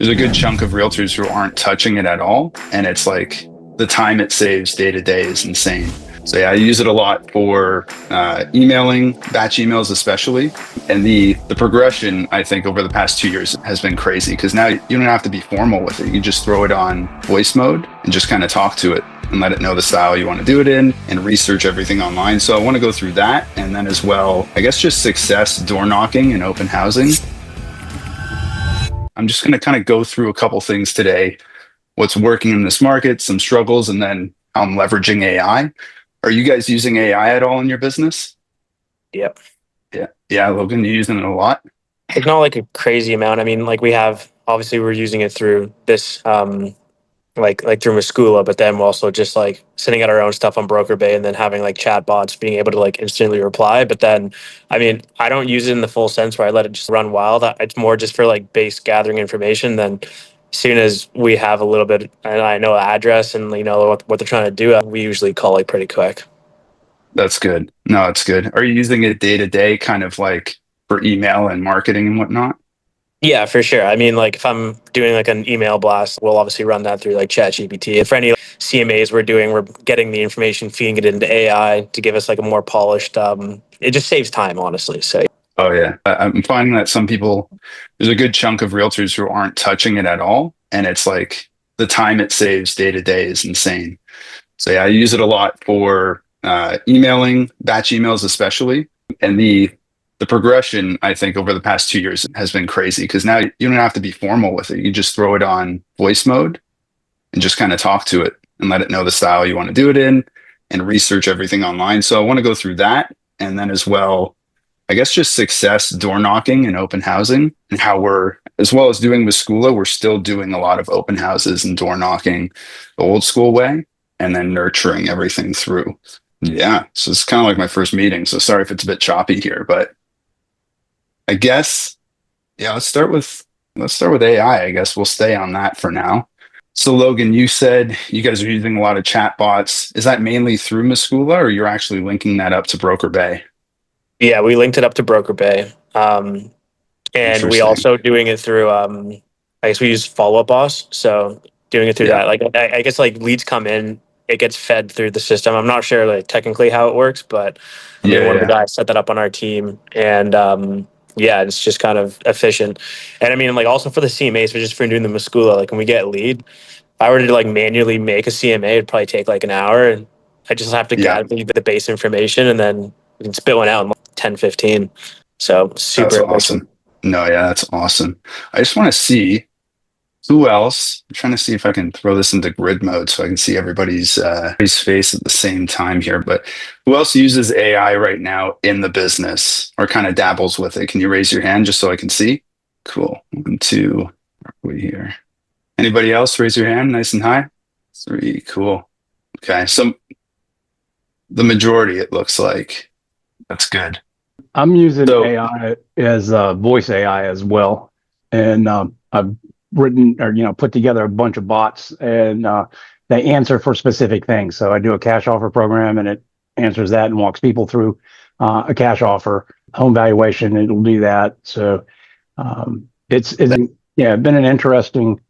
there's a good chunk of realtors who aren't touching it at all. And it's like the time it saves day to day is insane. So yeah, I use it a lot for emailing, batch emails especially. And the progression, I think, over the past 2 years has been crazy because now you don't have to be formal with it. You just throw it on voice mode and just kind of talk to it and let it know the style you want to do it in and research everything online. So I want to go through that. And then as well, I guess just success door knocking and open housing. I'm just going to kind of go through a couple things today, what's working in this market, some struggles, and then how I'm leveraging AI. Are you guys using AI at all in your business? Yep. Yeah. Yeah, Logan, you using it a lot? Like not like a crazy amount. I mean, like we have obviously we're using it through this like through Meskula, but then we're also just like sending out our own stuff on Broker Bay and then having like chat bots being able to like instantly reply. But then I mean, I don't use it in the full sense where I let it just run wild. It's more just for like base gathering information. Then as soon as we have a little bit and I know the address and you know what they're trying to do, we usually call like pretty quick. That's good. No, it's good. Are you using it day to day, kind of like for email and marketing and whatnot? Yeah, for sure. I mean, like if I'm doing like an email blast, we'll obviously run that through like ChatGPT. And for any CMAs we're getting the information, feeding it into AI to give us like a more polished. It just saves time, honestly. So Oh yeah. I'm finding that some people, there's a good chunk of realtors who aren't touching it at all. And it's like the time it saves day to day is insane. So yeah, I use it a lot for emailing, batch emails especially. And the progression, I think, over the past 2 years has been crazy because now you don't have to be formal with it. You just throw it on voice mode and just kind of talk to it and let it know the style you want to do it in and research everything online. So I want to go through that. And then as well, I guess just success door knocking and open housing and how we're, as well as doing Meskula, we're still doing a lot of open houses and door knocking the old school way and then nurturing everything through. Yeah. So it's kind of like my first meeting. So sorry if it's a bit choppy here, but I guess, yeah, let's start with AI. I guess we'll stay on that for now. So Logan, you said you guys are using a lot of chat bots. Is that mainly through Meskula or you're actually linking that up to Broker Bay? yeah, we linked it up to Broker Bay, and we Interesting. also doing it through. I guess we use Follow Up Boss, so doing it through Yeah. that. Like I guess like leads come in, it gets fed through the system. I'm not sure like technically how it works, but I mean Yeah, one of the yeah. guys set that up on our team, and yeah, it's just kind of efficient. And I mean like also for the CMAs, for just for doing the Meskula, like when we get a lead, if I were to like manually make a CMA, it'd probably take like an hour, and I just have to Yeah. gather the base information, and then we can spit one out in like 10, 15. So super That's efficient. awesome. No, yeah, that's awesome. I just want to see who else. I'm trying to see if I can throw this into grid mode so I can see everybody's face at the same time here. But who else uses AI right now in the business or kind of dabbles with it? Can you raise your hand just so I can see? Cool. 1, 2, where are we here? Anybody else? Raise your hand, nice and high. 3, cool. Okay, so the majority, it looks like. That's good. I'm using So, AI as voice AI as well, and I've written or put together a bunch of bots, and they answer for specific things. So I do a cash offer program, and it answers that and walks people through a cash offer, home valuation. It'll do that. So it's yeah, been an interesting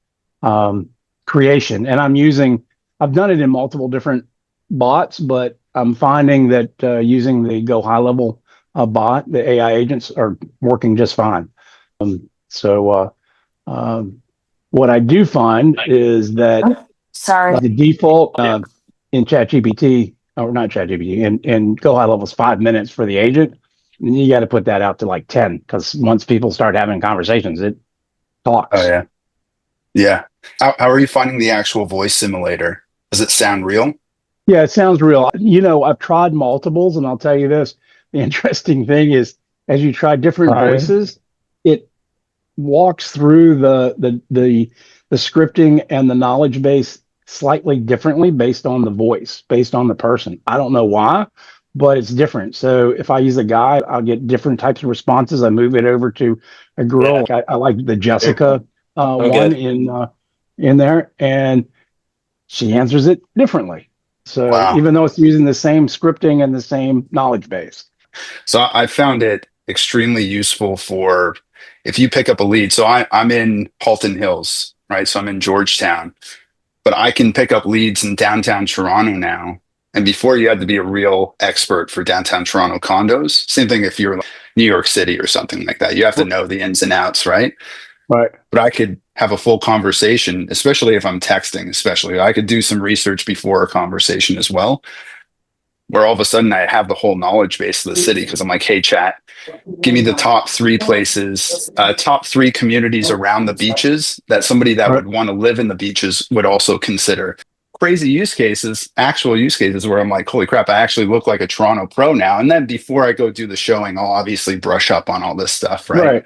creation, and I've done it in multiple different bots, but I'm finding that using the Go High Level bot, the AI agents are working just fine. So what I do find is that Sorry. the default in ChatGPT, or not ChatGPT, in Go High Level is 5 minutes for the agent. And you got to put that out to like 10 because once people start having conversations, it oh talks. yeah. Yeah. How are you finding the actual voice simulator? Does it sound real? Yeah, it sounds real. I've tried multiples, and I'll tell you this. The interesting thing is, as you try different voices, it walks through the scripting and the knowledge base slightly differently based on the voice, based on the person. I don't know why, but it's different. So if I use a guy, I'll get different types of responses. I move it over to a girl. Yeah. I like the Jessica I'm one good. in there, and she answers it differently. So Wow. even though it's using the same scripting and the same knowledge base. So I found it extremely useful for if you pick up a lead, so I'm in Halton Hills, right? So I'm in Georgetown, but I can pick up leads in downtown Toronto now. And before you had to be a real expert for downtown Toronto condos. Same thing if you're in New York City or something like that. You have to know the ins and outs, right? Right. But I could have a full conversation, especially if I'm texting, especially. I could do some research before a conversation as well, where all of a sudden I have the whole knowledge base of the city because I'm like, hey, chat, give me the top three places, top three communities around the beaches that somebody that Right. would want to live in the beaches would also consider. Crazy use cases, actual use cases where I'm like, holy crap, I actually look like a Toronto pro now. And then before I go do the showing, I'll obviously brush up on all this stuff, right? Right.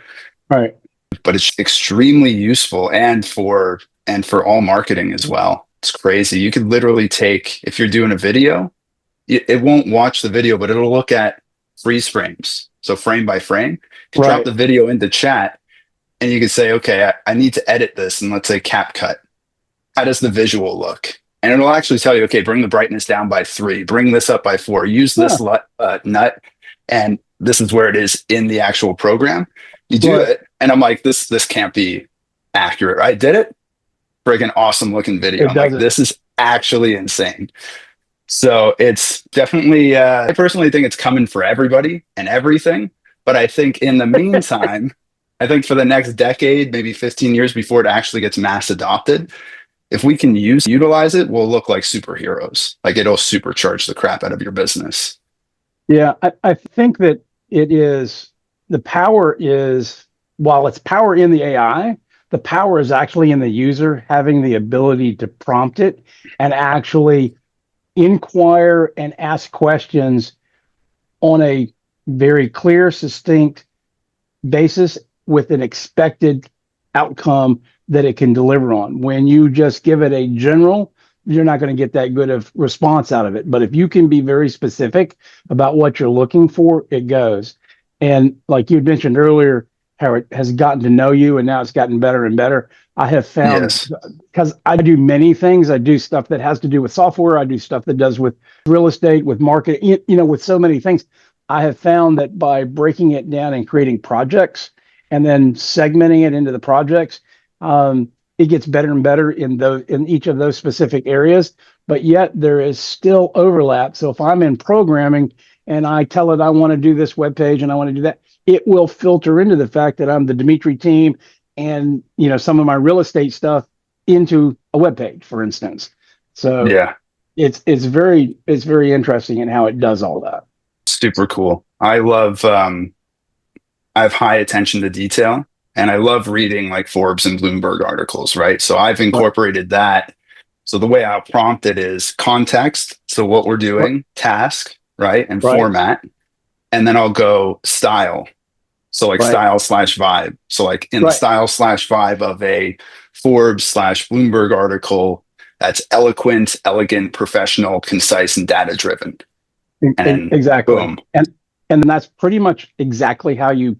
Right. But it's extremely useful and for all marketing as well. It's crazy. You could literally take, if you're doing a video, it won't watch the video, but it'll look at freeze frames. So frame by frame, you can drop Right. the video into chat and you can say, okay, I need to edit this. And let's say cap cut. How does the visual look? And it'll actually tell you, okay, bring the brightness down by 3, bring this up by 4, use Huh. this nut. And this is where it is in the actual program. You do Right. it. And I'm like, this can't be accurate. I did it. Friggin' awesome looking video. It I'm like, does it. this is actually insane. So it's definitely, I personally think it's coming for everybody and everything. But I think in the meantime, I think for the next decade, maybe 15 years before it actually gets mass adopted, if we can utilize it, we'll look like superheroes. Like it'll supercharge the crap out of your business. Yeah, I think that it is the power is while it's power in the AI, the power is actually in the user having the ability to prompt it and actually inquire and ask questions on a very clear, succinct basis with an expected outcome that it can deliver on. When you just give it a general, you're not going to get that good of response out of it. But if you can be very specific about what you're looking for, it goes. And like you mentioned earlier, how it has gotten to know you and now it's gotten better and better. I have found, Yes. because I do many things. I do stuff that has to do with software. I do stuff that does with real estate, with marketing, with so many things. I have found that by breaking it down and creating projects and then segmenting it into the projects, it gets better and better in each of those specific areas. But yet there is still overlap. So if I'm in programming and I tell it I want to do this web page and I want to do that, it will filter into the fact that I'm the Dimitri team and some of my real estate stuff into a web page, for instance. So Yeah. it's very interesting in how it does all that. Super cool. I have high attention to detail and I love reading like Forbes and Bloomberg articles, right? So I've incorporated that. So the way I'll prompt it is context. So what we're doing, task, right? And Right. format. And then I'll go style. So like Right. style/vibe. So like in the Right. style/vibe of a Forbes/Bloomberg article, that's eloquent, elegant, professional, concise, and data driven. And Exactly. boom. And that's pretty much exactly how you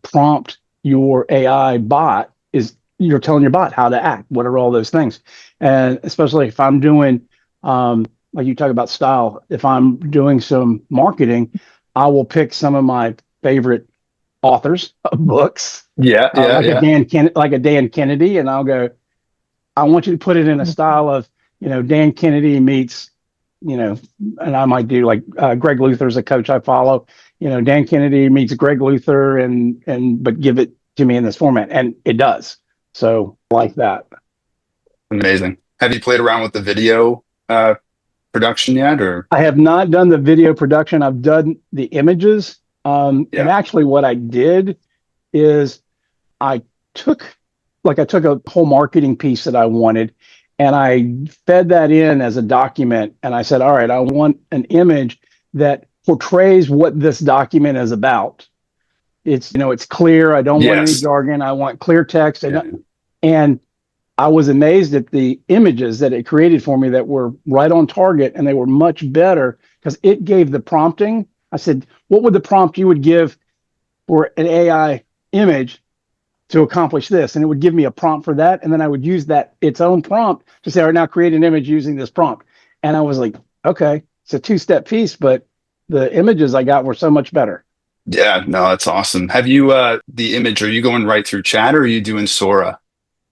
prompt your AI bot. Is you're telling your bot how to act. What are all those things? And especially if I'm doing, like you talk about style, if I'm doing some marketing, I will pick some of my favorite authors of books, Yeah. like a Dan Kennedy, and I'll go, I want you to put it in a style of, Dan Kennedy meets, and I might do like Greg Luther's a coach I follow, Dan Kennedy meets Greg Luther but give it to me in this format. And it does. So like that. Amazing. Have you played around with the video production yet? Or I have not done the video production. I've done the images. And actually what I did is I took a whole marketing piece that I wanted and I fed that in as a document. And I said, all right, I want an image that portrays what this document is about. It's, it's clear. I don't want any jargon. I want clear text. And I was amazed at the images that it created for me that were right on target and they were much better because it gave the prompting. I said, what would the prompt you would give for an AI image to accomplish this? And it would give me a prompt for that. And then I would use its own prompt to say, all right, now create an image using this prompt. And I was like, okay, it's a 2-step piece, but the images I got were so much better. Yeah, no, that's awesome. Have you the image, are you going right through chat or are you doing Sora?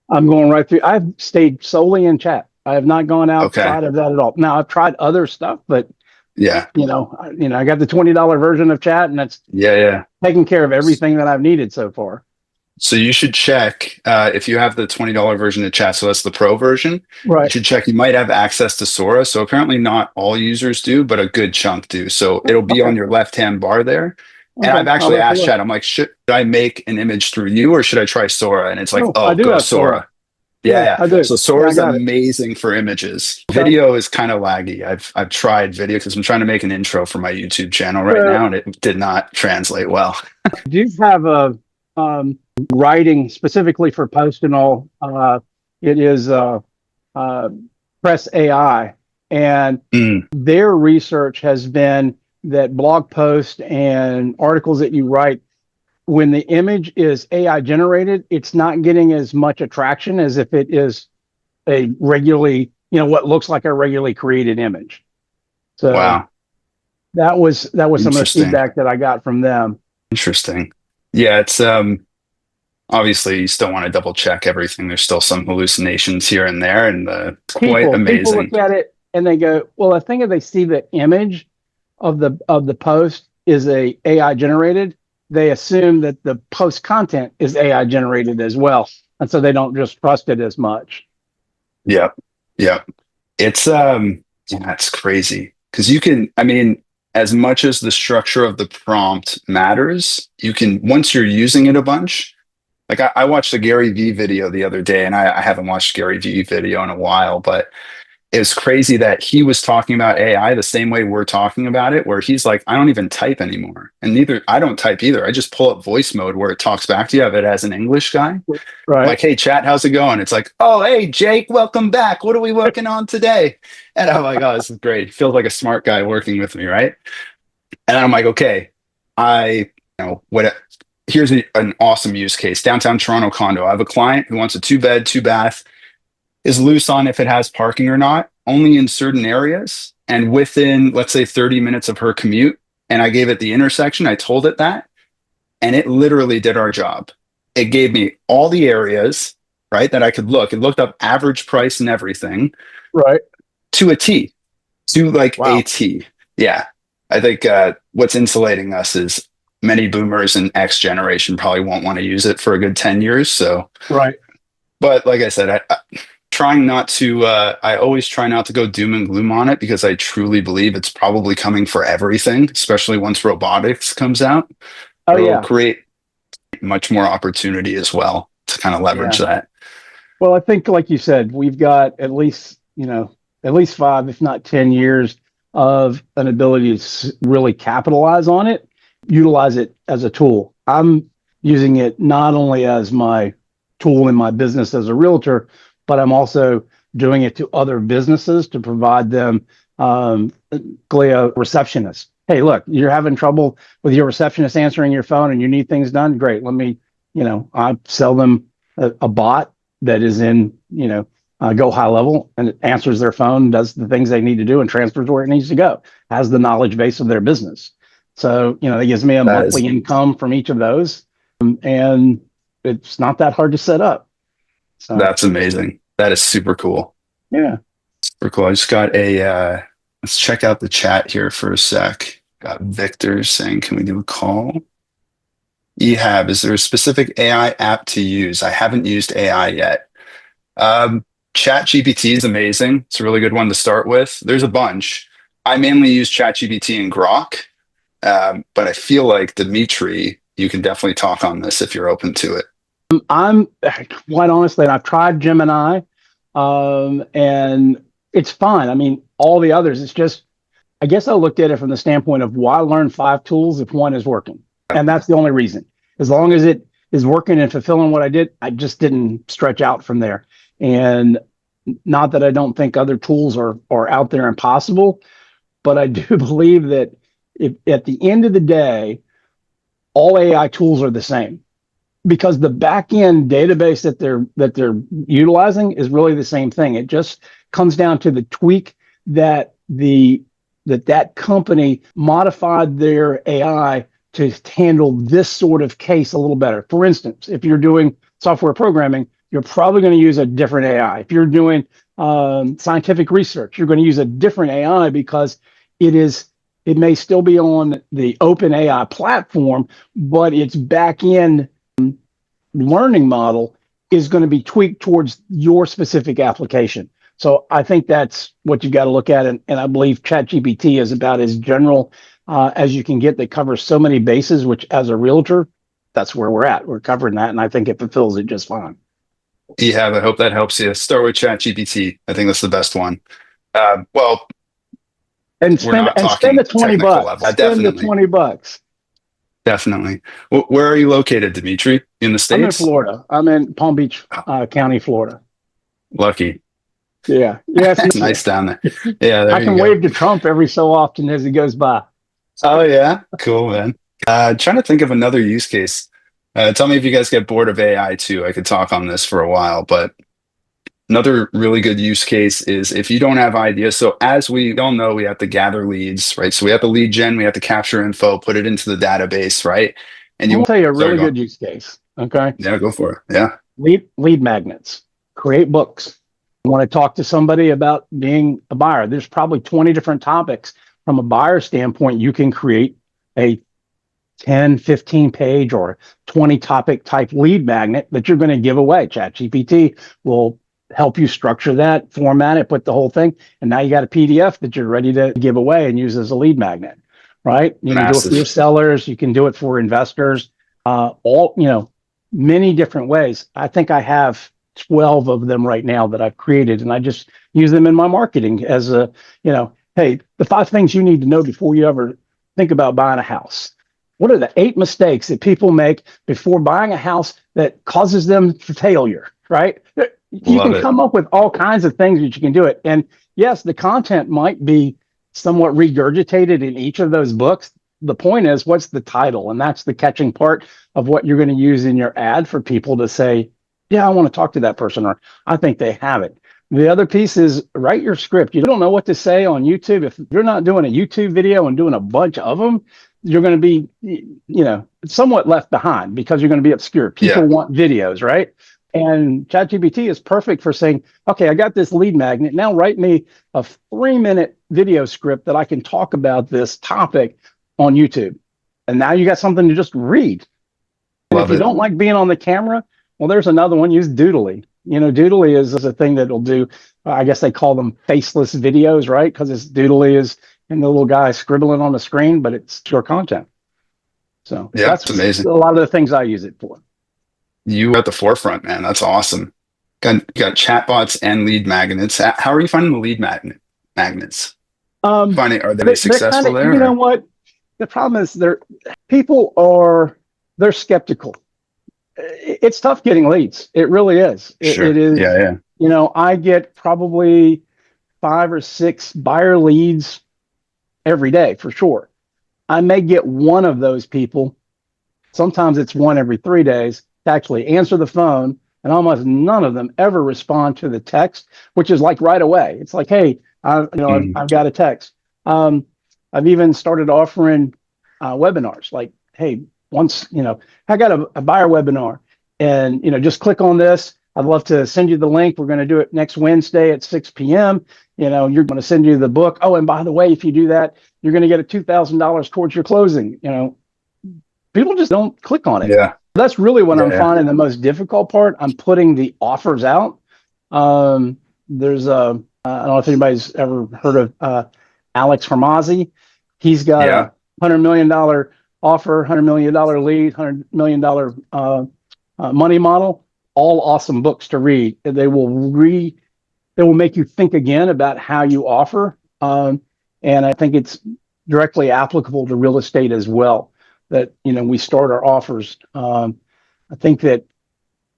I'm going right through. I've stayed solely in chat. I have not gone Okay. outside of that at all. Now I've tried other stuff, but Yeah. I got the $20 version of chat, and that's Yeah, yeah. taking care of everything that I've needed so far. So you should check if you have the $20 version of chat. So that's the pro version. You Right. should check. You might have access to Sora. So apparently not all users do, but a good chunk do. So it'll be Okay. on your left-hand bar there. And I've Okay. I'll actually have to asked look. chat, I'm like, should I make an image through you or should I try Sora? And it's like, Oh, I oh, do go have Sora. Sora. Yeah, Yeah, yeah. I do. So Yeah, Sora I is got it. amazing for images. Okay. Video is kind of laggy. I've tried video because I'm trying to make an intro for my YouTube channel right So now, and it did not translate well. do you have a writing specifically for post and all? It is uh, Press AI, and Mm, their research has been that blog posts and articles that you write, when the image is AI generated, it's not getting as much attraction as if it is a regularly, what looks like a regularly created image. So wow. that was some of the Interesting. feedback that I got from them. Interesting. Yeah, it's obviously you still want to double check everything. There's still some hallucinations here and there, and it's quite People look amazing. at it and they go, well, I think if they see the image of the post is a AI generated, they assume that the post content is AI generated as well, and so they don't just trust it as much. Yep. Yep. It's yeah, it's crazy. Because you can, I mean, as much as the structure of the prompt matters, you can once you're using it a bunch. Like I watched a Gary Vee video the other day, and I haven't watched Gary Vee video in a while, but it was crazy that he was talking about AI the same way we're talking about it, where he's like, I don't even type anymore. And neither I don't type either. I just pull up voice mode where it talks back to you of it as an English guy. I'm Right. like, hey, chat, how's it going? It's like, oh, hey, Jake, welcome back. What are we working on today? And I'm like, oh, this is great. Feels like a smart guy working with me, right? And I'm like, okay, what? Here's an awesome use case. Downtown Toronto condo. I have a client who wants a two-bed, two-bath, is loose on if it has parking or not, only in certain areas and within, let's say, 30 minutes of her commute. And I gave it the intersection. I told it that, and it literally did our job. It gave me all the areas, right, that I could look. It looked up average price and everything Right. to a T, to like a Wow. T. Yeah. I think what's insulating us is many boomers and X generation probably won't want to use it for a good 10 years. So, Right. but like I said, trying not to, I always try not to go doom and gloom on it because I truly believe it's probably coming for everything, especially once robotics comes out. Oh It'll yeah. create much more opportunity as well to kind of leverage Yeah. that. Well, I think, like you said, we've got at least 5, if not 10 years of an ability to really capitalize on it, utilize it as a tool. I'm using it not only as my tool in my business as a realtor, but I'm also doing it to other businesses to provide them a receptionist. Hey, look, you're having trouble with your receptionist answering your phone and you need things done. Great. Let me, I sell them a bot that is in, go high level and it answers their phone, does the things they need to do, and transfers where it needs to go, has the knowledge base of their business. So, it gives me a That is, monthly income from each of those. And it's not that hard to set up. So, that's amazing. That is super cool. yeah. Super cool. I just got let's check out the chat here for a sec. Got Victor saying, can we do a call? Ehab, is there a specific AI app to use? I haven't used AI yet. Chat GPT is amazing. It's a really good one to start with. There's a bunch. I mainly use Chat GPT and Grok, but I feel like Dimitri, you can definitely talk on this if you're open to it. I'm quite honestly, and I've tried Gemini, and it's fine. I mean, all the others, it's just, I guess I looked at it from the standpoint of why learn 5 tools if one is working? And that's the only reason. As long as it is working and fulfilling what I did, I just didn't stretch out from there. And not that I don't think other tools are out there and possible, but I do believe that if at the end of the day, all AI tools are the same because the back end database that they're utilizing is really the same thing. It just comes down to the tweak that that company modified their AI to handle this sort of case a little better. For instance, if you're doing software programming, you're probably going to use a different AI. If you're doing scientific research, you're going to use a different AI because it may still be on the open AI platform, but its back end learning model is going to be tweaked towards your specific application. So I think that's what you've got to look at. And I believe ChatGPT is about as general as you can get that covers so many bases, which as a realtor, that's where we're at. We're covering that. And I think it fulfills it just fine. Yeah, I hope that helps you. Start with ChatGPT. I think that's the best one. Well, And we're not spend talking the 20 technical bucks. level. Spend the Definitely. 20 bucks. Definitely. Where are you located, Dimitri? In the I'm in States? Florida. I'm in Palm Beach County, Florida. Lucky. Yeah. Yeah, it's It's nice down there. Yeah, there I you can go. wave to Trump every so often as he goes by. Oh yeah, cool, man. Trying to think of another use case. Tell me if you guys get bored of AI too. I could talk on this for a while, but another really good use case is if you don't have ideas. So as we all know, we have to gather leads, right? So we have to lead gen, we have to capture info, put it into the database, right? And I'm you, gonna tell you a sorry, really go on. good use case. Okay. Yeah, go for it. Yeah, Lead magnets. Create books. You want to talk to somebody about being a buyer. There's probably 20 different topics from a buyer standpoint. You can create a 10, 15 page or 20 topic type lead magnet that you're going to give away. ChatGPT will help you structure that, format it, put the whole thing. And now you got a PDF that you're ready to give away and use as a lead magnet, right? You can do it for your massive. sellers. You can do it for investors, many different ways. I think I have 12 of them right now that I've created, and I just use them in my marketing as hey, the 5 things you need to know before you ever think about buying a house. What are the 8 mistakes that people make before buying a house that causes them failure, right? You Love can it. come up with all kinds of things that you can do it. And yes, the content might be somewhat regurgitated in each of those books. The point is, what's the title? And that's the catching part of what you're going to use in your ad for people to say, yeah, I want to talk to that person, or I think they have it. The other piece is write your script. You don't know what to say on YouTube. If you're not doing a YouTube video and doing a bunch of them, you're going to be, somewhat left behind because you're going to be obscure. People Yeah, want videos, right? And ChatGPT is perfect for saying, okay, I got this lead magnet. Now write me a 3-minute video script that I can talk about this topic on YouTube. And now you got something to just read. And if love you it. don't like being on the camera, well, there's another one. Use Doodly. Doodly is a thing that'll do, I guess they call them faceless videos, right? Because it's Doodly is and the little guy scribbling on the screen, but it's your content. So Yeah, it's that's a amazing. lot of the things I use it for. You were at the forefront, man. That's awesome. Got chatbots and lead magnets. How are you finding the magnets? Um, Finding, are they they're kind successful of, there? you know Or? what? The problem is they're skeptical. It's tough getting leads. It really is. It Sure. is, Yeah, yeah. I get probably 5 or 6 buyer leads every day for sure. I may get one of those people. Sometimes it's one every 3 days to actually answer the phone, and almost none of them ever respond to the text, which is like right away. It's like, hey, Mm, I've got a text. I've even started offering webinars. Like, hey, once I got a buyer webinar, and just click on this. I'd love to send you the link. We're going to do it next Wednesday at 6 p.m. You're going to send you the book. Oh, and by the way, if you do that, you're going to get a $2,000 towards your closing. People just don't click on it. yeah, That's really what yeah, I'm yeah, finding the most difficult part. I'm putting the offers out. There's I don't know if anybody's ever heard of Alex Hormozzi. He's got yeah. a $100 million offer, $100 million lead, $100 million money model. All awesome books to read. They will make you think again about how you offer. And I think it's directly applicable to real estate as well. That we start our offers. I think that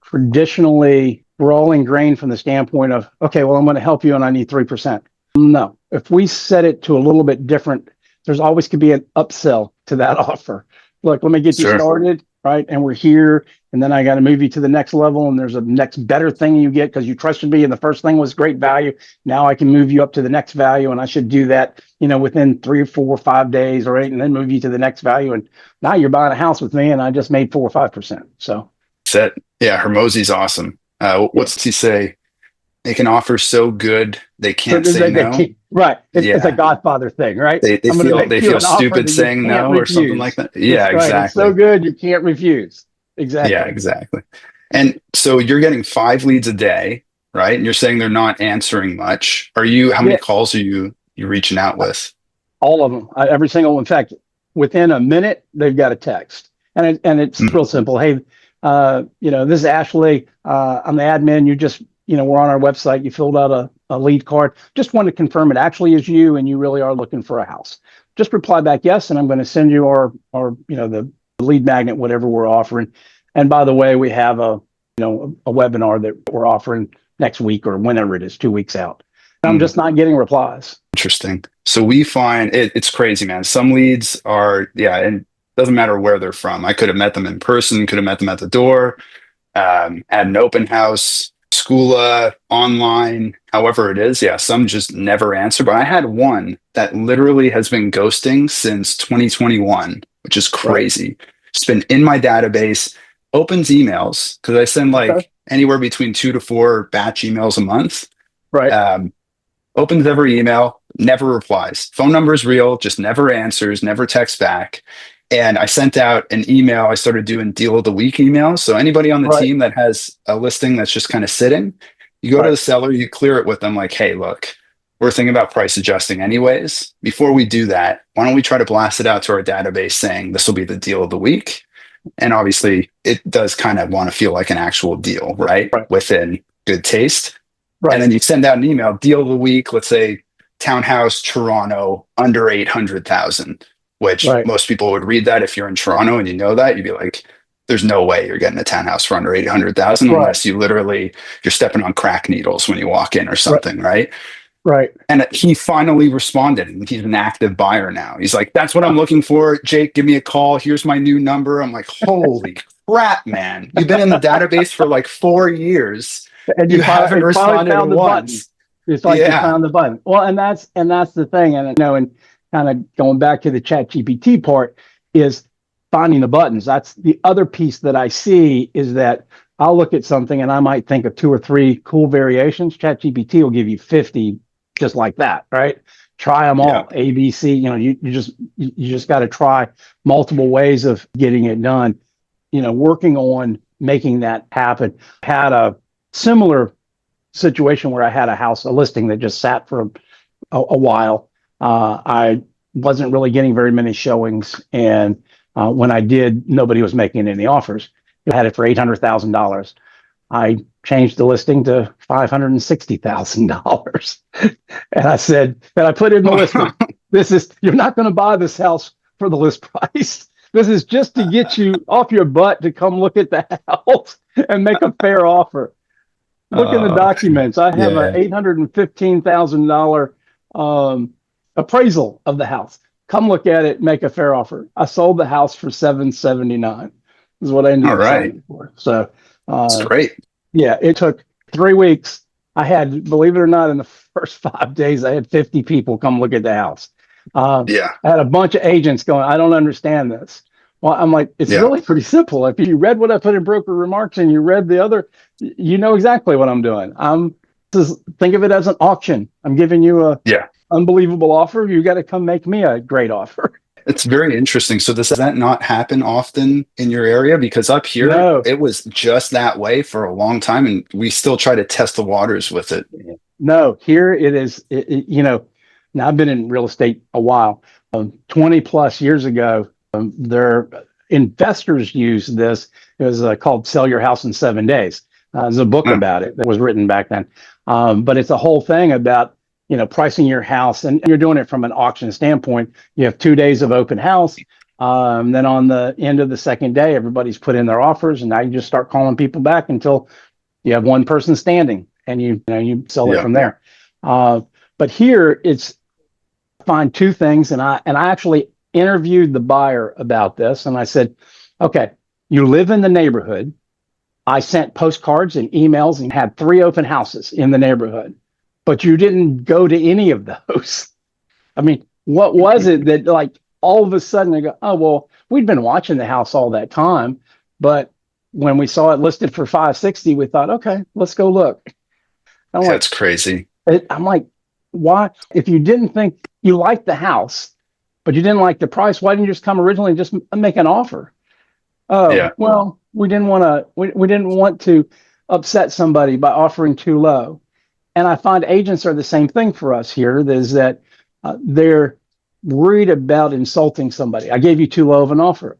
traditionally we're all ingrained from the standpoint of, okay, well, I'm going to help you and I need 3%. No, if we set it to a little bit different, there's always could be an upsell to that offer. Look, let me get you Sure. started. right? And we're here, and then I got to move you to the next level, and there's a next better thing you get because you trusted me, and the first thing was great value. Now I can move you up to the next value, and I should do that, within 3 or 4 or 5 days or 8, and then move you to the next value. And now you're buying a house with me, and I just made 4 or 5%. So Set. Yeah, Hermosi's awesome. yeah. What's he say? They can offer so good they So can't say they no. can't, right. It's a Yeah. Godfather thing, right? They I'm going to feel make they you feel an offer stupid that you saying can't no or something like refuse. that. It's Yeah, right. It's so exactly. good you can't refuse. Yeah, Exactly. exactly. And so you're getting 5 leads a day, right? And you're saying they're not answering much. How many Yeah, calls are you reaching out with? all of them. Every single one. In fact, within a minute, they've got a text, and it's Mhm. real simple. Hey, this is Ashley. I'm the admin. You just, we're on our website. You filled out a lead card. Just want to confirm it actually is you, and you really are looking for a house. Just reply back yes, and I'm going to send you our the lead magnet, whatever we're offering. And by the way, we have a webinar that we're offering next week or whenever it is, 2 weeks out. And I'm Mm, just not getting replies. interesting. So we find it's crazy, man. Some leads are, yeah, and doesn't matter where they're from. I could have met them in person, could have met them at the door, at an open house, Skoola, online, however it is. Yeah, some just never answer. But I had one that literally has been ghosting since 2021, which is Right. crazy. It's been in my database, opens emails because I send Okay. like anywhere between 2 to 4 batch emails a month. Right. Um, Opens every email, never replies. Phone number is real, just never answers, never texts back. And I sent out an email. I started doing deal of the week emails. So anybody on the Right. team that has a listing that's just kind of sitting, you go to Right. the seller, you clear it with them like, hey, look, we're thinking about price adjusting anyways. Before we do that, why don't we try to blast it out to our database saying this will be the deal of the week? And obviously, it does kind of want to feel like an actual deal, right? Right. Within good taste. And Right. then you send out an email, deal of the week, let's say townhouse Toronto under 800,000, which Right. most people would read that. If you're in Toronto and you know that, you'd be like, there's no way you're getting a townhouse for under 800,000 Right. unless you're stepping on crack needles when you walk in or Right. something, right? Right. And he finally responded, and he's an active buyer now. He's like, that's what I'm looking for. Jake, give me a call. Here's my new number. I'm like, holy crap, man. You've been in the database for like 4 years. And You haven't you finally responded found the button. once. It's like you Yeah. found the button. Well, and that's the thing. And and kind of going back to the chat GPT part is finding the buttons. That's the other piece that I see is that I'll look at something and I might think of 2 or 3 cool variations. Chat GPT will give you 50 just like that, right? Try them Yeah. all. A, B, C. You just got to try multiple ways of getting it done. Working on making that happen. Had a similar situation where I had a listing that just sat for a while. I wasn't really getting very many showings, and when I did, nobody was making any offers. I had it for $800,000. I changed the listing to $560,000, and I put in the listing. You're not going to buy this house for the list price. This is just to get you off your butt to come look at the house and make a fair offer. Look in the Uh, documents. I have an yeah. $815,000 appraisal of the house. Come look at it, make a fair offer. I sold the house for $779. Is what I ended All up right. selling it for. So, It's great. yeah, it took 3 weeks. I had, believe it or not, in the first 5 days, I had 50 people come look at the house. Yeah. I had a bunch of agents going, I don't understand this. Well, I'm like, it's Yeah. really pretty simple. If you read what I put in broker remarks and you read the other, you know exactly what I'm doing. Think of it as an auction. I'm giving you a Yeah. unbelievable offer. You got to come make me a great offer. It's very interesting. So does that not happen often in your area? Because up here, No, it was just that way for a long time, and we still try to test the waters with it. no, here it is. Now I've been in real estate a while. 20 plus years ago, their investors used this. It was called Sell Your House in 7 Days. There's a book Yeah. about it that was written back then. But it's a whole thing about, pricing your house, and you're doing it from an auction standpoint. You have 2 days of open house. Then on the end of the second day, everybody's put in their offers, and now you just start calling people back until you have one person standing, and you sell it Yeah. from there. But here it's find 2 things, and I actually interviewed the buyer about this, and I said, okay, You live in the neighborhood. I sent postcards and emails and had 3 open houses in the neighborhood, but you didn't go to any of those. I mean, what was it that like all of a sudden they go, oh, well, we'd been watching the house all that time, but when we saw it listed for 560, we thought, okay, let's go look. I'm like, That's crazy. I'm like, why? If you didn't think you liked the house, but you didn't like the price, why didn't you just come originally and just make an offer? Oh, Yeah. well, we didn't want to upset somebody by offering too low. And I find agents are the same thing for us here. Is that they're worried about insulting somebody. I gave you too low of an offer.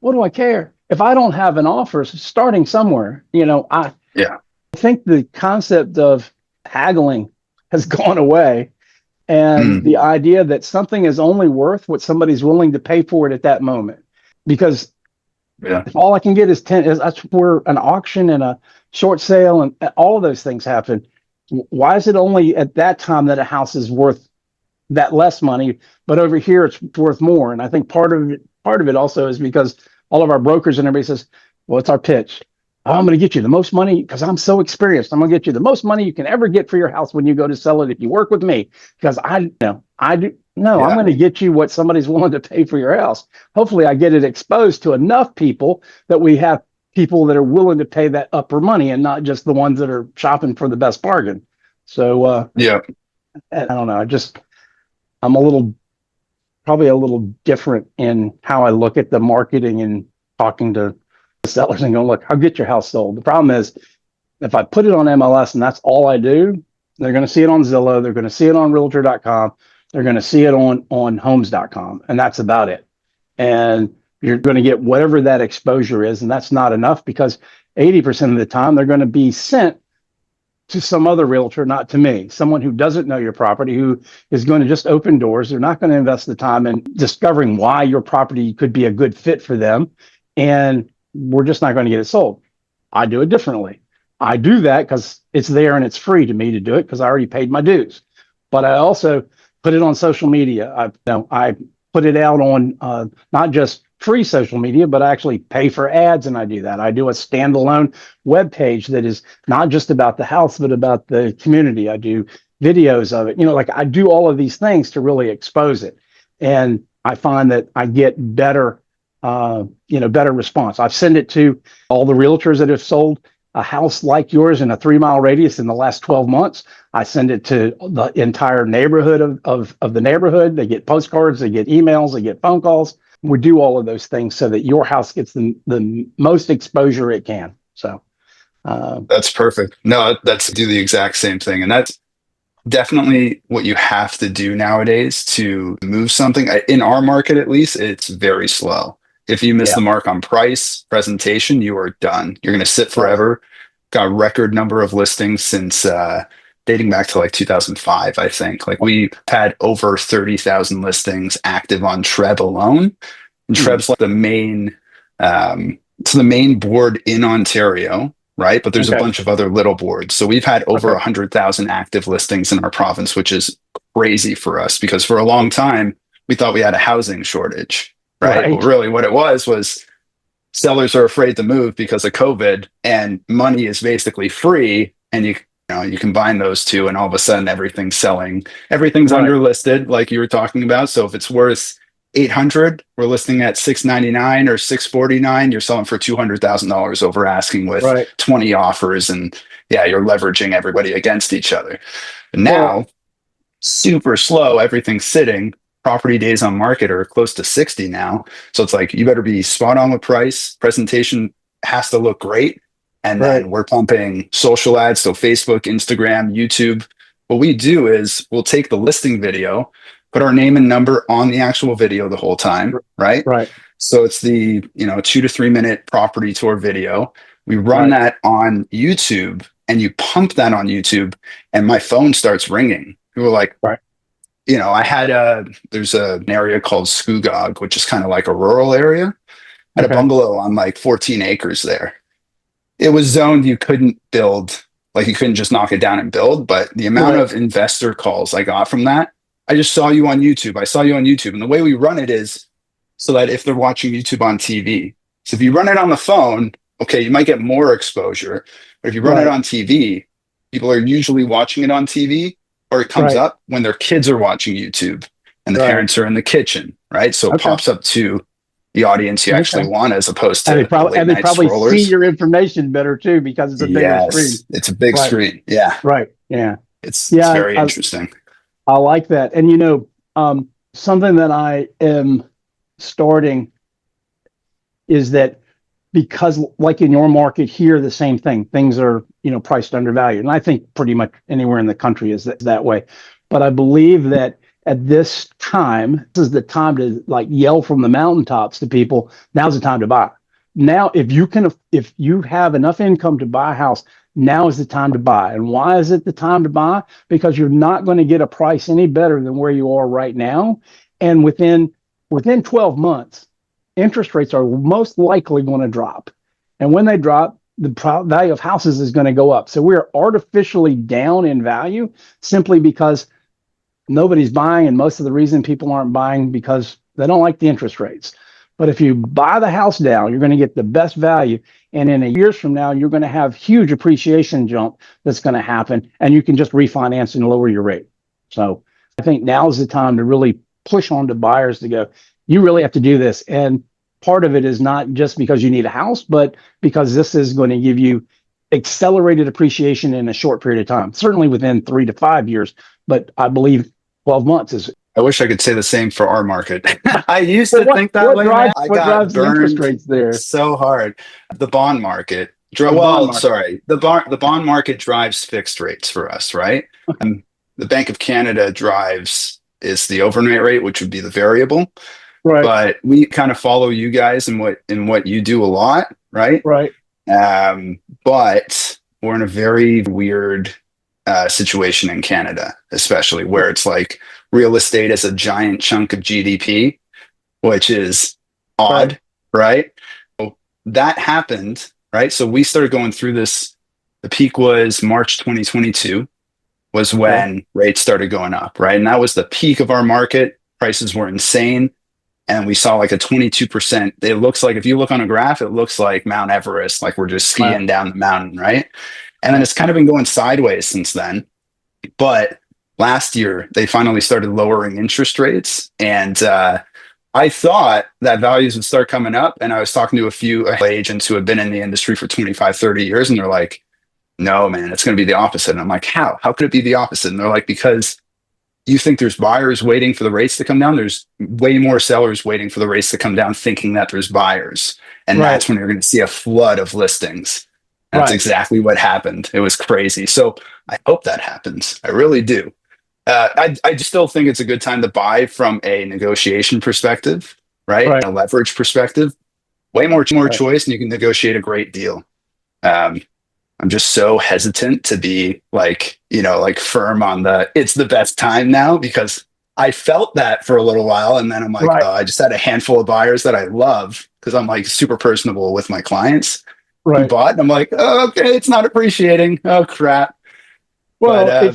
What do I care? If I don't have an offer, starting somewhere, I Yeah. think the concept of haggling has gone away. And Mm, the idea that something is only worth what somebody's willing to pay for it at that moment. Because yeah. if all I can get is 10, that's where an auction and a short sale and all of those things happen. Why is it only at that time that a house is worth that less money, but over here it's worth more? And I think part of it also is because all of our brokers and everybody says, well, it's our pitch. Oh, I'm going to get you the most money because I'm so experienced. I'm going to get you the most money you can ever get for your house when you go to sell it if you work with me. Because I do. No, I'm Yeah. going to get you what somebody's willing to pay for your house. Hopefully, I get it exposed to enough people that we have people that are willing to pay that upper money and not just the ones that are shopping for the best bargain. So Yeah. I don't know. I'm probably a little different in how I look at the marketing and talking to sellers and going, look, I'll get your house sold. The problem is if I put it on MLS and that's all I do, they're going to see it on Zillow. They're going to see it on realtor.com. They're going to see it on homes.com. And that's about it. And you're going to get whatever that exposure is. And that's not enough because 80% of the time they're going to be sent to some other realtor, not to me, someone who doesn't know your property, who is going to just open doors. They're not going to invest the time in discovering why your property could be a good fit for them. And we're just not going to get it sold. I do it differently. I do that because it's there and it's free to me to do it because I already paid my dues. But I also put it on social media. I put it out on not just free social media, but I actually pay for ads and I do that. I do a standalone web page that is not just about the house, but about the community. I do videos of it. Like I do all of these things to really expose it. And I find that I get better better response. I've sent it to all the realtors that have sold a house like yours in a 3-mile radius in the last 12 months. I send it to the entire neighborhood of the neighborhood. They get postcards, they get emails, they get phone calls. We do all of those things so that your house gets the most exposure it can. So That's perfect. No, that's do the exact same thing. And that's definitely what you have to do nowadays to move something. In our market, at least, it's very slow. If you miss yeah, the mark on price, presentation, you are done. You're going to sit right, forever. Got a record number of listings since dating back to like 2005, I think. Like we had over 30,000 listings active on Treb alone. And hmm, Treb's like it's the main board in Ontario, right? But there's a okay, bunch of other little boards. So we've had over okay, 100,000 active listings in our province, which is crazy for us because for a long time we thought we had a housing shortage, right? But right, really what it was sellers are afraid to move because of COVID and money is basically free and you combine those two and all of a sudden everything's selling. Everything's right, underlisted like you were talking about. So if it's worth 800, we're listing at 699 or 649, you're selling for $200,000 over asking with right. 20 offers and yeah, you're leveraging everybody against each other. And Well, now super slow, everything's sitting. Property days on market are close to 60 now. So it's like you better be spot on with price. Presentation has to look great. And right, then we're pumping social ads, so Facebook, Instagram, YouTube. What we do is we'll take the listing video, put our name and number on the actual video the whole time, right? right, So it's the 2 to 3 minute property tour video. We run right, that on YouTube and you pump that on YouTube and my phone starts ringing. People are like, right. I had there's an area called Scugog, which is kind of like a rural area. I had a Okay, bungalow on like 14 acres there. It was zoned you couldn't build, like you couldn't just knock it down and build. But the amount right, of investor calls I got from that, I just saw you on YouTube. I saw you on YouTube. And the way we run it is so that if they're watching YouTube on TV, So if you run it on the phone, okay, you might get more exposure. But if you run it Right. on TV, people are usually watching it on TV, or it comes Right. up when their kids are watching YouTube and the Right. parents are in the kitchen, right? So it Okay. pops up to the audience you Okay. actually want, as opposed And to the late they night probably see scrollers. your information better too because it's a bigger screen. Yes, it's a big Right. screen. Yeah, Right. Yeah. it's Yeah. very interesting. I like that. And something that I am starting is that, because like in your market here, the same thing, things are, priced undervalued. And I think pretty much anywhere in the country is that way. But I believe that at this time, this is the time to like yell from the mountaintops to people, now's the time to buy. Now, if you have enough income to buy a house, now is the time to buy. And why is it the time to buy? Because you're not going to get a price any better than where you are right now. And within 12 months, interest rates are most likely going to drop. And when they drop, the value of houses is going to go up. So we're artificially down in value simply because nobody's buying. And most of the reason people aren't buying because they don't like the interest rates. But if you buy the house down, you're going to get the best value. And in a years from now, you're going to have huge appreciation jump that's going to happen. And you can just refinance and lower your rate. So I think now is the time to really push on to buyers to go, you really have to do this. And part of it is not just because you need a house, but because this is going to give you accelerated appreciation in a short period of time, certainly within 3 to 5 years. But I believe 12 months is. I wish I could say the same for our market. I used to think that way, man. I What got drives the interest burned rates there? so hard. The bond market. Bond market. Sorry. The bond market drives fixed rates for us, right? The Bank of Canada is the overnight rate, which would be the variable. Right. But we kind of follow you guys in what you do a lot, right? Right. But we're in a very weird situation in Canada, especially where it's like real estate is a giant chunk of GDP, which is odd, right? So that happened, right? So we started going through this. The peak was March 2022 was when rates started going up, right? And that was the peak of our market. Prices were insane. And we saw like a 22%. It looks like, if you look on a graph, it looks like Mount Everest, like we're just skiing down the mountain, right? And then it's kind of been going sideways since then. But last year, they finally started lowering interest rates. And I thought that values would start coming up. And I was talking to a few agents who have been in the industry for 25, 30 years. And they're like, no, man, it's going to be the opposite. And I'm like, how? How could it be the opposite? And they're like, because you think there's buyers waiting for the rates to come down. There's way more sellers waiting for the rates to come down, thinking that there's buyers. And that's when you're going to see a flood of listings. That's exactly what happened. It was crazy. So I hope that happens. I really do. I still think it's a good time to buy from a negotiation perspective, right? A leverage perspective. Way more choice, and you can negotiate a great deal. I'm just so hesitant to be like, like firm on it's the best time now, because I felt that for a little while. And then I'm like, I just had a handful of buyers that I love because I'm like super personable with my clients who bought. And I'm like, oh, okay, it's not appreciating. Oh, crap. Well,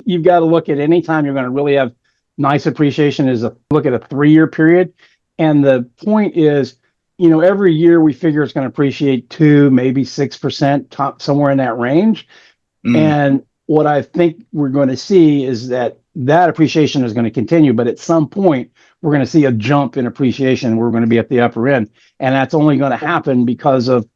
you've got to look at any time you're going to really have nice appreciation is look at a 3-year period. And the point is, every year we figure it's going to appreciate 2, maybe 6%, somewhere in that range. And what I think we're going to see is that appreciation is going to continue, but at some point we're going to see a jump in appreciation. We're going to be at the upper end, and that's only going to happen because of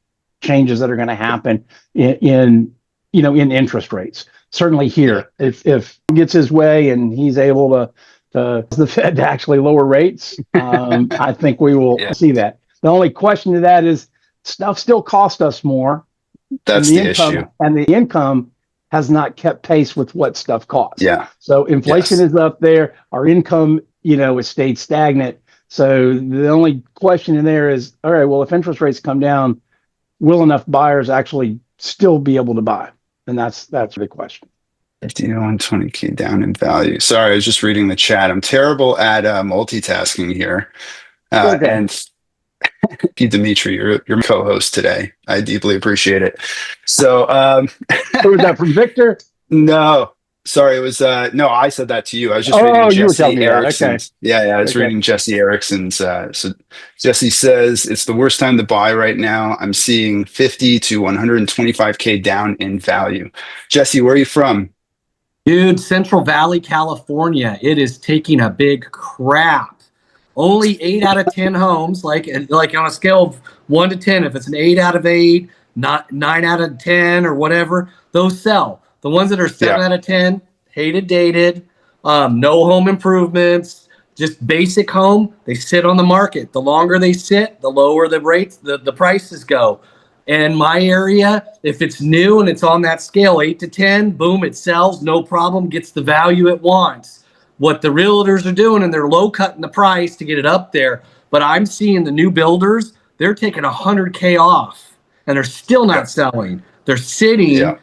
changes that are going to happen in interest rates. Certainly here, if he gets his way and he's able to the Fed to actually lower rates, I think we will see that. The only question to that is stuff still costs us more. That's the issue. And the income has not kept pace with what stuff costs. Yeah. So inflation is up there. Our income, has stayed stagnant. So the only question in there is, all right, well, if interest rates come down, will enough buyers actually still be able to buy? And that's the question. 120K down in value. Sorry, I was just reading the chat. I'm terrible at multitasking here. And Dimitri, you're my co-host today. I deeply appreciate it. So, was that from Victor? No. Sorry, it was no, I said that to you. I was just reading Oh, you were telling Jesse me that. Okay. Erickson's. Yeah, I was Okay. reading Jesse Erickson's. So Jesse says it's the worst time to buy right now. I'm seeing 50 to 125K down in value. Jesse, where are you from? Dude, Central Valley, California, it is taking a big crap. Only 8 out of 10 homes, like on a scale of 1 to 10, if it's an 8 out of 8, not 9 out of 10 or whatever, those sell. The ones that are Yeah, 7 out of 10, hated, dated, no home improvements, just basic home, they sit on the market. The longer they sit, the lower the rates, the prices go. And my area, if it's new and it's on that scale, 8 to 10, boom, it sells, no problem, gets the value it wants. What the realtors are doing, and they're low cutting the price to get it up there. But I'm seeing the new builders, they're taking 100K off and they're still yeah, not selling. They're yeah, sitting,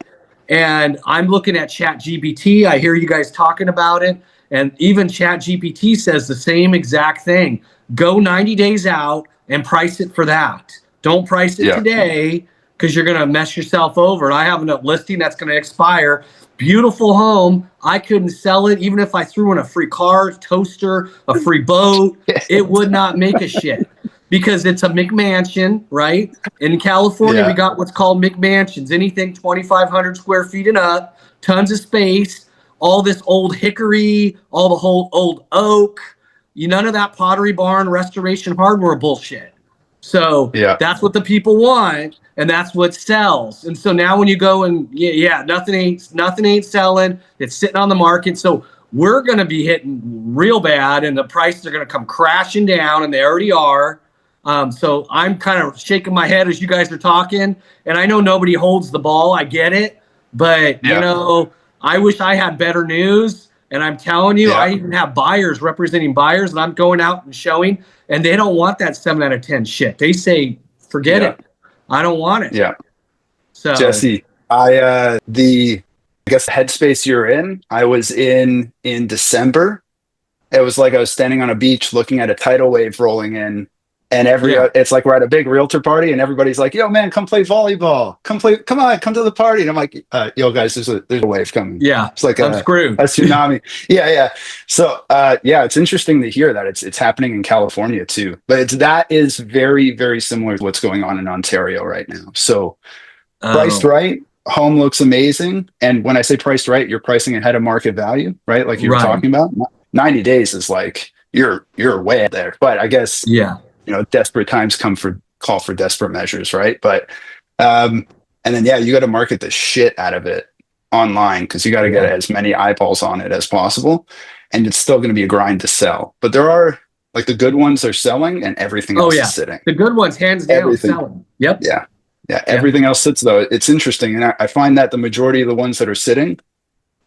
and I'm looking at Chat GPT. I hear you guys talking about it. And even Chat GPT says the same exact thing. Go 90 days out and price it for that. Don't price it yeah, today because you're going to mess yourself over. And I have a listing that's going to expire. Beautiful home. I couldn't sell it even if I threw in a free car, toaster, a free boat. It would not make a shit because it's a McMansion, right? In California, we yeah, got what's called McMansions, anything 2,500 square feet and up, tons of space, all this old hickory, all the whole old oak, none of that Pottery Barn restoration hardware bullshit. So yeah, that's what the people want, and that's what sells. And so now when you go and nothing ain't selling. It's sitting on the market. So we're going to be hitting real bad, and the prices are going to come crashing down, and they already are. So I'm kind of shaking my head as you guys are talking, and I know nobody holds the ball. I get it, but yeah, I wish I had better news. And I'm telling you, yeah, I even have buyers representing buyers, and I'm going out and showing, and they don't want that 7 out of 10 shit. They say, forget yeah, it. I don't want it. yeah. So Jesse, I guess the headspace you're in, I was in December. It was like I was standing on a beach looking at a tidal wave rolling in, and yeah, it's like we're at a big realtor party, and everybody's like, "Yo, man, come play volleyball. Come on, come to the party." And I'm like, "Yo, guys, there's a wave coming. yeah, It's like I'm a screwed. tsunami." Yeah, yeah. So, yeah, it's interesting to hear that it's happening in California too, but that is very, very similar to what's going on in Ontario right now. So priced Oh, right, home looks amazing. And when I say priced right, you're pricing ahead of market value, right? Like you were right. talking about. 90 days is like you're way up there. But I guess, Yeah, desperate times call for desperate measures, right? But um and then yeah, you got to market the shit out of it online because you got to get yeah. as many eyeballs on it as possible. And it's still going to be a grind to sell. But there are like the good ones are selling and everything Oh, else is yeah. sitting. The good ones, hands down, Everything. selling. Yep. Yeah. Yeah. Yeah. Everything else sits though. It's interesting. And I find that the majority of the ones that are sitting,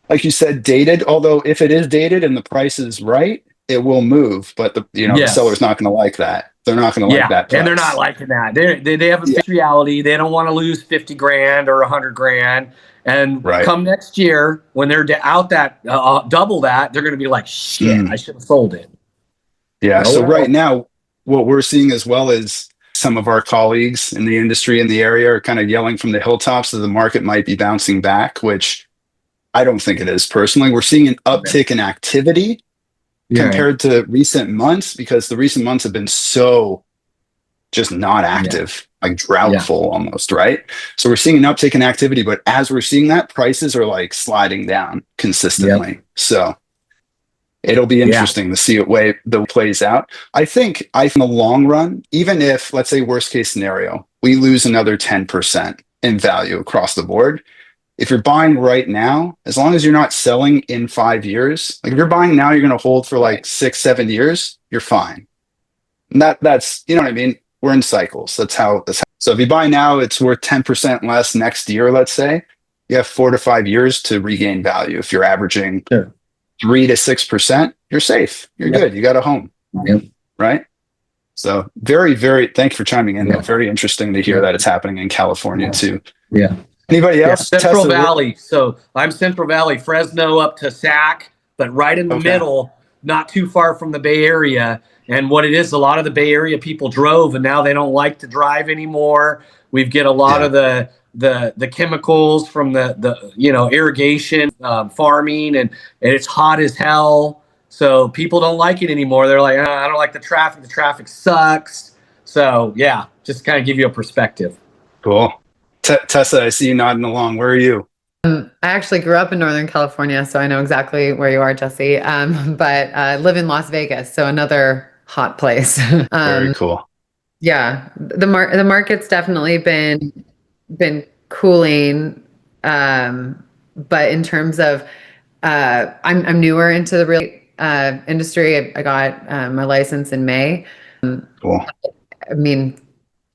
like you said, dated, although if it is dated and the price is right, it will move. But the seller's Yes. not going to like that. They're not going to like Yeah. that And they're not price. liking that. They have a Yeah. fixed reality. They don't want to lose 50 grand or 100 grand. And Right. come next year, when they're out that double that, they're going to be like, shit, I Mm. should have sold it. Yeah. Oh, So right well. now, what we're seeing as well is some of our colleagues in the industry in the area are kind of yelling from the hilltops that the market might be bouncing back, which I don't think it is personally. We're seeing an uptick in activity Yeah. compared to recent months because the recent months have been so just not Yeah. active, like Yeah. droughtful almost, right? So we're seeing an uptick in activity, but as we're seeing that, prices are like sliding down Yep. consistently. So it'll be Yeah. interesting to see it way the plays out. I think in the long run, even if let's say worst case scenario, we lose another 10% in value across the board. If you're buying right now, as long as you're not selling in 5 years, like if you're buying now, you're going to hold for like 6, 7 years, you're fine. And that's, you know what I mean? We're in cycles. That's how. So if you buy now, it's worth 10% less next year, let's say. You have 4 to 5 years to regain value. If you're averaging Sure. 3 to 6%, you're safe. You're Yep. good. You got a home, Yep. right? So very, very, thank you for chiming in. Yeah. Very interesting to hear Yeah. that it's happening in California too. Yeah. Anybody Yeah, else? Central Tessa, Valley. So I'm Central Valley, Fresno up to Sac, but right in the okay. middle, not too far from the Bay Area. And what it is, a lot of the Bay Area people drove, and now they don't like to drive anymore. We get a lot Yeah. of the the chemicals from the irrigation, farming, and it's hot as hell. So people don't like it anymore. They're like, I don't like the traffic. The traffic sucks. So yeah, just kind of give you a perspective. Cool. Tessa, I see you nodding along. Where are you? I actually grew up in Northern California, so I know exactly where you are, Jesse. But live in Las Vegas, so another hot place. Very cool. Yeah, the market's definitely been cooling, but in terms of I'm newer into the real industry. I got my license in May. Cool. I mean,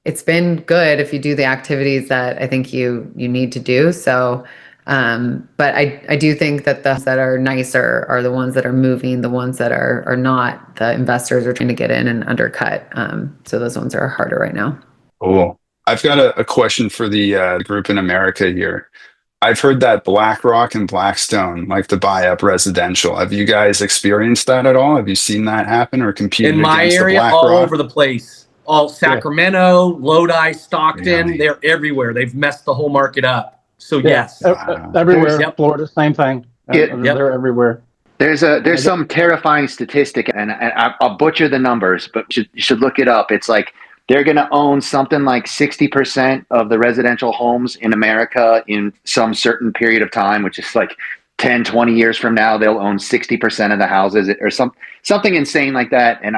it's been good if you do the activities that I think you need to do. So, but I do think that the ones that are nicer are the ones that are moving. The ones that are not, the investors are trying to get in and undercut. So those ones are harder right now. Cool. I've got a question for the group in America here. I've heard that BlackRock and Blackstone like to buy up residential. Have you guys experienced that at all? Have you seen that happen or competed In my against the area, all BlackRock? over the place. All Sacramento, Lodi, Stockton, Really? they're everywhere. They've messed the whole market up. So yes. Everywhere. Yep. Florida, same thing. Yeah. They're everywhere. There's some terrifying statistic, and I'll butcher the numbers, but you should look it up. It's like they're going to own something like 60% of the residential homes in America in some certain period of time, which is like 10, 20 years from now, they'll own 60% of the houses or something insane like that. And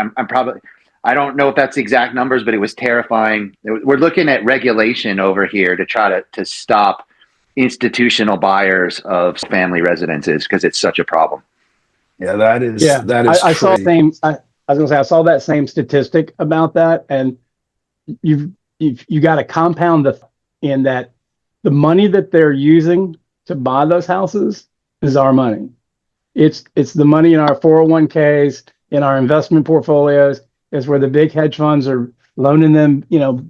I don't know if that's the exact numbers, but it was terrifying. We're looking at regulation over here to try to stop institutional buyers of family residences because it's such a problem. Yeah, that is I saw crazy. I was gonna say I saw that same statistic about that, and you got to compound in that the money that they're using to buy those houses is our money. It's the money in our 401ks, in our investment portfolios, is where the big hedge funds are loaning them,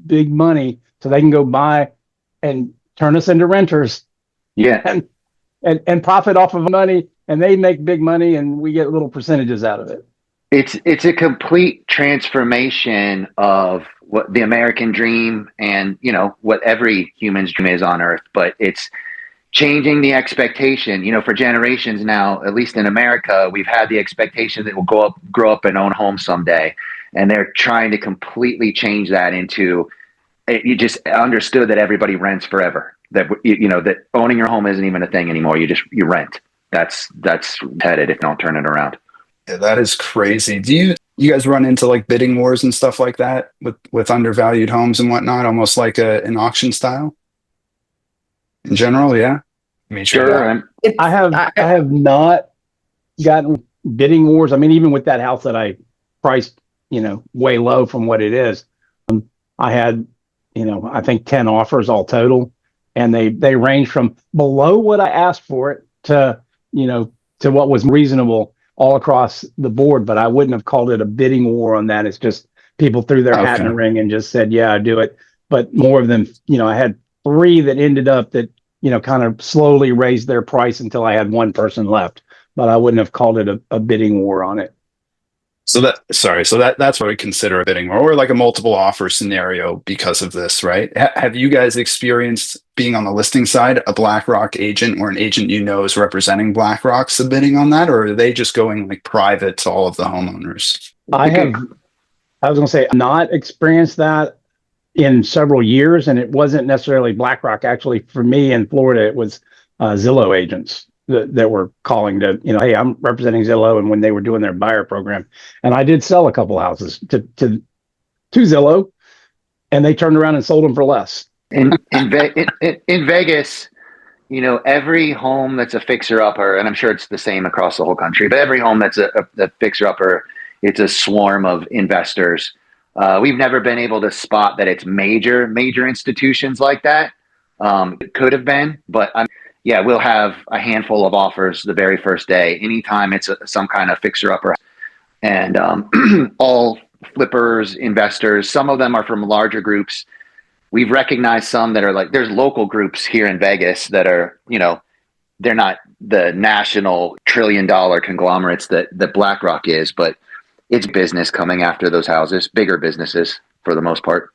big money so they can go buy and turn us into renters. Yeah. And profit off of money, and they make big money and we get little percentages out of it. It's a complete transformation of what the American dream and, what every human's dream is on earth, but it's changing the expectation, for generations now, at least in America, we've had the expectation that we'll grow up and own a home someday. And they're trying to completely change that into, you just understood that everybody rents forever. That that owning your home isn't even a thing anymore. You rent. That's headed if you don't turn it around. Yeah, that is crazy. Do you guys run into like bidding wars and stuff like that with undervalued homes and whatnot, almost like an auction style? In general, yeah. I mean, Sure. I have not gotten bidding wars. I mean, even with that house that I priced, way low from what it is, I had, I think 10 offers all total. And they range from below what I asked for it to what was reasonable all across the board. But I wouldn't have called it a bidding war on that. It's just people threw their hat in the ring and just said, yeah, I do it. But more of them, I had 3 that ended up that, kind of slowly raised their price until I had 1 person left. But I wouldn't have called it a bidding war on it. So that's what we consider a bidding war, or like a multiple offer scenario because of this, right? Have you guys experienced being on the listing side, a BlackRock agent or an agent is representing BlackRock submitting on that, or are they just going like private to all of the homeowners? I was going to say, not experienced that in several years, and it wasn't necessarily BlackRock. Actually, for me in Florida, it was Zillow agents that were calling to, hey, I'm representing Zillow, and when they were doing their buyer program, and I did sell a couple houses to Zillow, and they turned around and sold them for less. In Vegas, every home that's a fixer-upper, and I'm sure it's the same across the whole country, but every home that's a fixer-upper, it's a swarm of investors. We've never been able to spot that it's major institutions like that. It could have been, but we'll have a handful of offers the very first day. Anytime it's some kind of fixer-upper, and all flippers, investors. Some of them are from larger groups. We've recognized some that are like, there's local groups here in Vegas that are, they're not the national $1 trillion conglomerates that BlackRock is, but it's business coming after those houses, bigger businesses for the most part.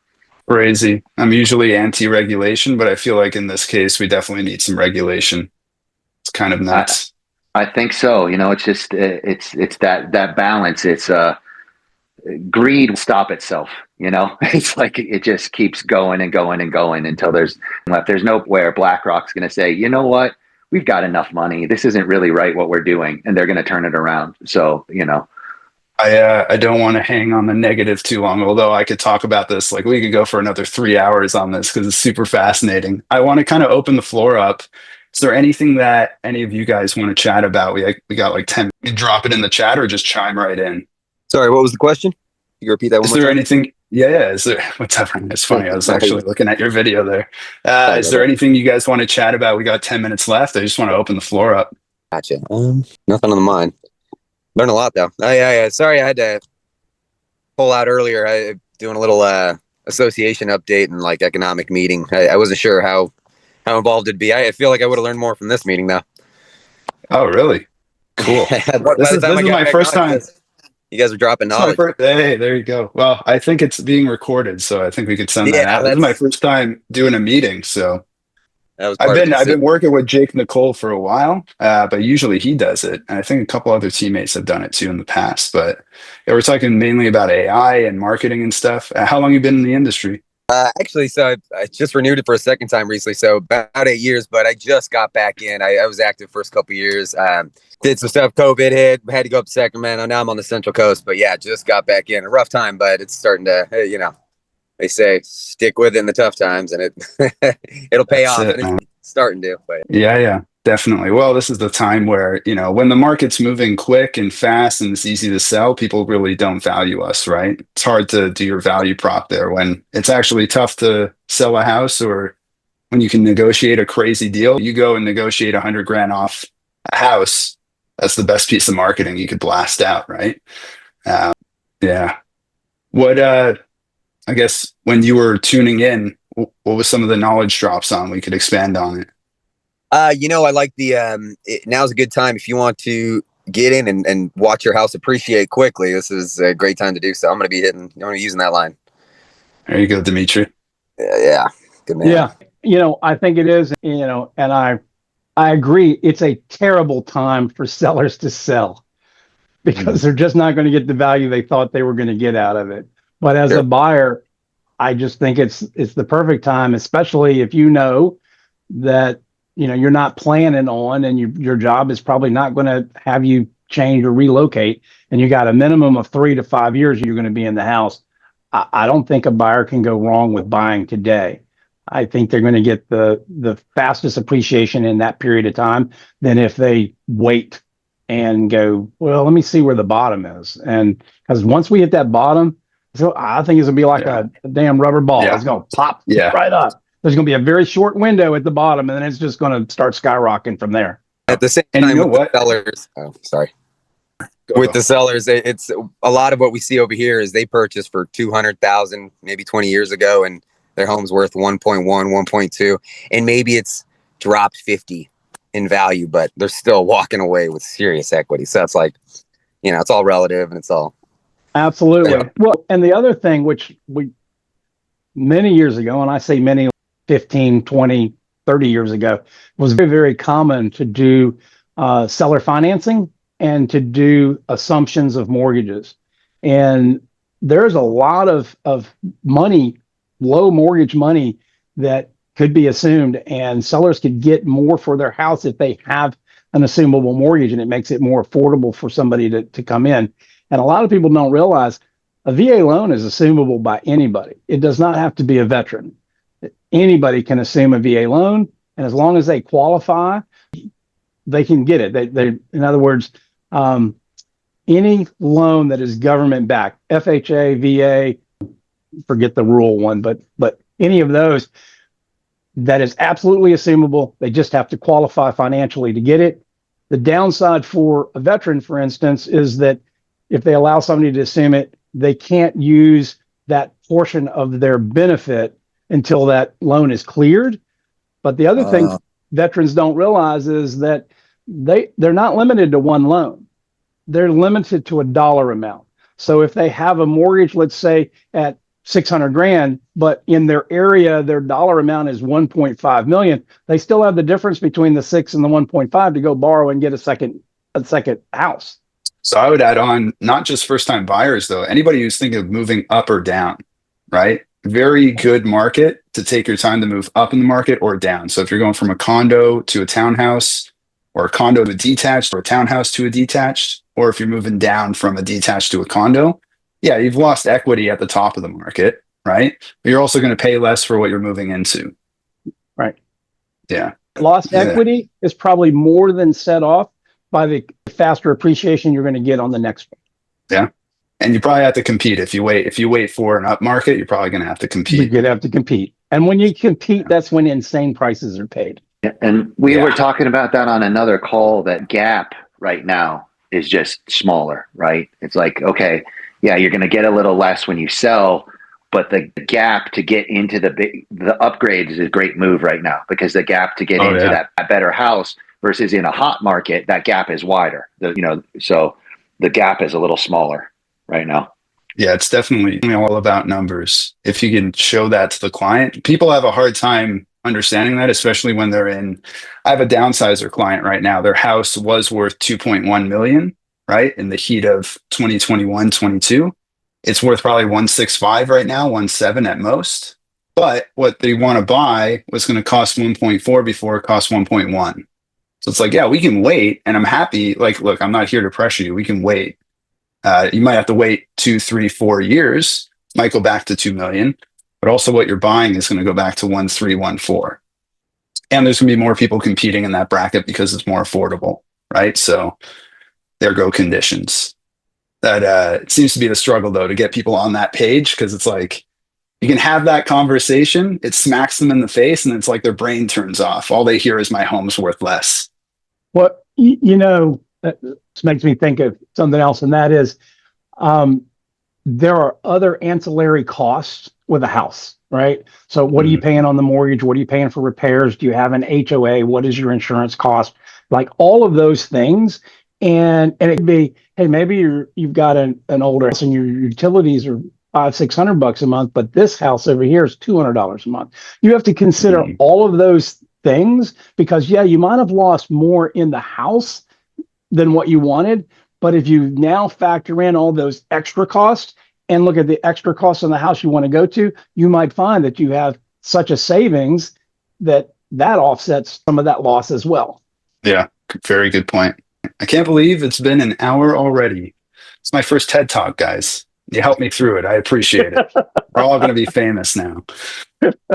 crazy. I'm usually anti-regulation, but I feel like in this case, we definitely need some regulation. It's kind of I, nuts. I think so. You know, it's just it's that balance. It's greed will stop itself. You know, it's like it just keeps going and going and going until there's left. There's nowhere BlackRock's going to say, you know what, we've got enough money. This isn't really right what we're doing, and they're going to turn it around. So you know, I don't want to hang on the negative too long, although I could talk about this. Like we could go for another 3 hours on this because it's super fascinating. I want to kind of open the floor up. Is there anything that any of you guys want to chat about? We got like 10. You drop it in the chat or just chime right in. Sorry, what was the question? You can repeat that one Is more there time? anything? Yeah. Is there? What's up? It's funny. I was actually looking at your video there. Sorry Is about there that. anything you guys want to chat about? We got 10 minutes left. I just want to open the floor up. Gotcha. Nothing on the mind. Learned a lot though. Sorry, I had to pull out earlier. I doing a little association update and like economic meeting. I wasn't sure how involved it'd be. I feel like I would have learned more from this meeting though. Oh, really? Cool. By This the is time this I is got my back first on, time. you guys are dropping It's my knowledge. first. Hey, there you go. Well, I think it's being recorded, so I think we could send that Yeah, out. This is my first time doing a meeting, so that was I've part of the been decision. working with Jake Nicole for a while, but usually he does it, and I think a couple other teammates have done it too in the past. But yeah, we're talking mainly about AI and marketing and stuff. How long you been in the industry? Actually, so I just renewed it for a second time recently. So about 8 years, but I just got back in. I was active first couple years. Did some stuff. COVID hit. Had to go up to Sacramento. Now I'm on the Central Coast. But yeah, just got back in. A rough time, but it's starting to. You know, they say stick with it in the tough times, and it it'll pay That's off. it, And it's man. starting to. But Yeah, definitely. Well, this is the time where, when the market's moving quick and fast and it's easy to sell, people really don't value us, right? It's hard to do your value prop there when it's actually tough to sell a house, or when you can negotiate a crazy deal. You go and negotiate 100 grand off a house. That's the best piece of marketing you could blast out, right? Yeah. What, I guess when you were tuning in, what was some of the knowledge drops on? We could expand on it. I like the now's a good time if you want to get in and watch your house appreciate quickly. This is a great time to do so. I'm going to be using that line. There you go, Dimitri. Yeah, good man. Yeah, I think it is, and I agree. It's a terrible time for sellers to sell because they're just not going to get the value they thought they were going to get out of it. But as a buyer, I just think it's the perfect time, especially if you know that you're not planning on, and your job is probably not going to have you change or relocate, and you got a minimum of 3 to 5 years you're going to be in the house. I don't think a buyer can go wrong with buying today. I think they're going to get the fastest appreciation in that period of time than if they wait and go, well, let me see where the bottom is. And because once we hit that bottom, so I think it's going to be like a damn rubber ball. Yeah. It's going to pop Yeah. right up. There's going to be a very short window at the bottom, and then it's just going to start skyrocketing from there. At the same And time, you know with what? the sellers, sorry. Go. With the sellers, it's a lot of what we see over here is they purchased for 200,000 maybe 20 years ago, and their home's worth 1.1, 1.2, and maybe it's dropped 50 in value, but they're still walking away with serious equity. So it's like, it's all relative, and it's all Absolutely. Yeah. Well, and the other thing, which we many years ago, and I say many, 15, 20, 30 years ago, was very, very common to do seller financing and to do assumptions of mortgages. And there's a lot of money, low mortgage money, that could be assumed, and sellers could get more for their house if they have an assumable mortgage, and it makes it more affordable for somebody to come in. And a lot of people don't realize a VA loan is assumable by anybody. It does not have to be a veteran. Anybody can assume a VA loan, and as long as they qualify, they can get it. They in other words, any loan that is government backed, FHA, VA, forget the rural one, but any of those, that is absolutely assumable. They just have to qualify financially to get it. The downside for a veteran, for instance, is that if they allow somebody to assume it, they can't use that portion of their benefit until that loan is cleared. But the other thing veterans don't realize is that they're not limited to one loan. They're limited to a dollar amount. So if they have a mortgage, let's say at 600 grand, but in their area, their dollar amount is 1.5 million. They still have the difference between the 6 and the 1.5 to go borrow and get a second house. So I would add on not just first time buyers though, anybody who's thinking of moving up or down, right? Very good market to take your time to move up in the market or down. So if you're going from a condo to a townhouse, or a condo to a detached, or a townhouse to a detached, or if you're moving down from a detached to a condo, yeah, you've lost equity at the top of the market, right? But you're also going to pay less for what you're moving into. Right. Yeah. Lost equity is probably more than set off by the faster appreciation you're going to get on the next one. Yeah. And you probably have to compete. If you wait for an up market, you're probably going to have to compete. You're going to have to compete. And when you compete, that's when insane prices are paid. Yeah, and we were talking about that on another call, that gap right now is just smaller, right? It's like, okay, yeah, you're going to get a little less when you sell, but the gap to get into the upgrade is a great move right now, because the gap to get into that better house versus in a hot market, that gap is wider. So the gap is a little smaller right now. Yeah, it's definitely all about numbers. If you can show that to the client, people have a hard time understanding that, especially when they're in. I have a downsizer client right now. Their house was worth 2.1 million, right? In the heat of 2021, 22. It's worth probably 165 right now, 1.7 at most. But what they want to buy was going to cost 1.4 before it cost 1.1. So it's like, yeah, we can wait. And I'm happy. Like, look, I'm not here to pressure you. We can wait. You might have to wait 2, 3, 4 years, might go back to 2 million, but also what you're buying is going to go back to 1.3, 1.4. And there's going to be more people competing in that bracket because it's more affordable, right? So there go conditions. That it seems to be the struggle though, to get people on that page, because it's like you can have that conversation, it smacks them in the face, and it's like their brain turns off. All they hear is my home's worth less. Well, this makes me think of something else, and that is there are other ancillary costs with a house, right? So what are you paying on the mortgage? What are you paying for repairs? Do you have an HOA? What is your insurance cost? Like all of those things. And it could be, hey, maybe you've got an older house and your utilities are $500-600 a month, but this house over here is $200 a month. You have to consider all of those things, because you might have lost more in the house than what you wanted. But if you now factor in all those extra costs and look at the extra costs on the house you want to go to, you might find that you have such a savings that offsets some of that loss as well. Yeah, very good point. I can't believe it's been an hour already. It's my first TED Talk, guys. You helped me through it. I appreciate it. We're all going to be famous now.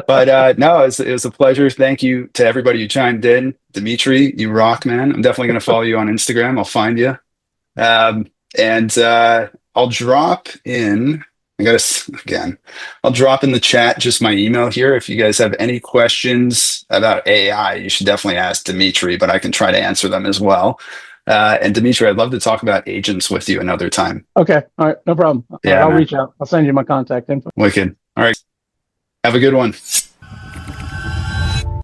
But no, it was a pleasure. Thank you to everybody who chimed in. Dimitri, you rock, man. I'm definitely going to follow you on Instagram. I'll find you. And I'll drop in, I'll drop in the chat just my email here. If you guys have any questions about AI, you should definitely ask Dimitri, but I can try to answer them as well. And Dimitri, I'd love to talk about agents with you another time. Okay. All right. No problem. Yeah, I'll reach out. I'll send you my contact info. Wicked. All right. Have a good one.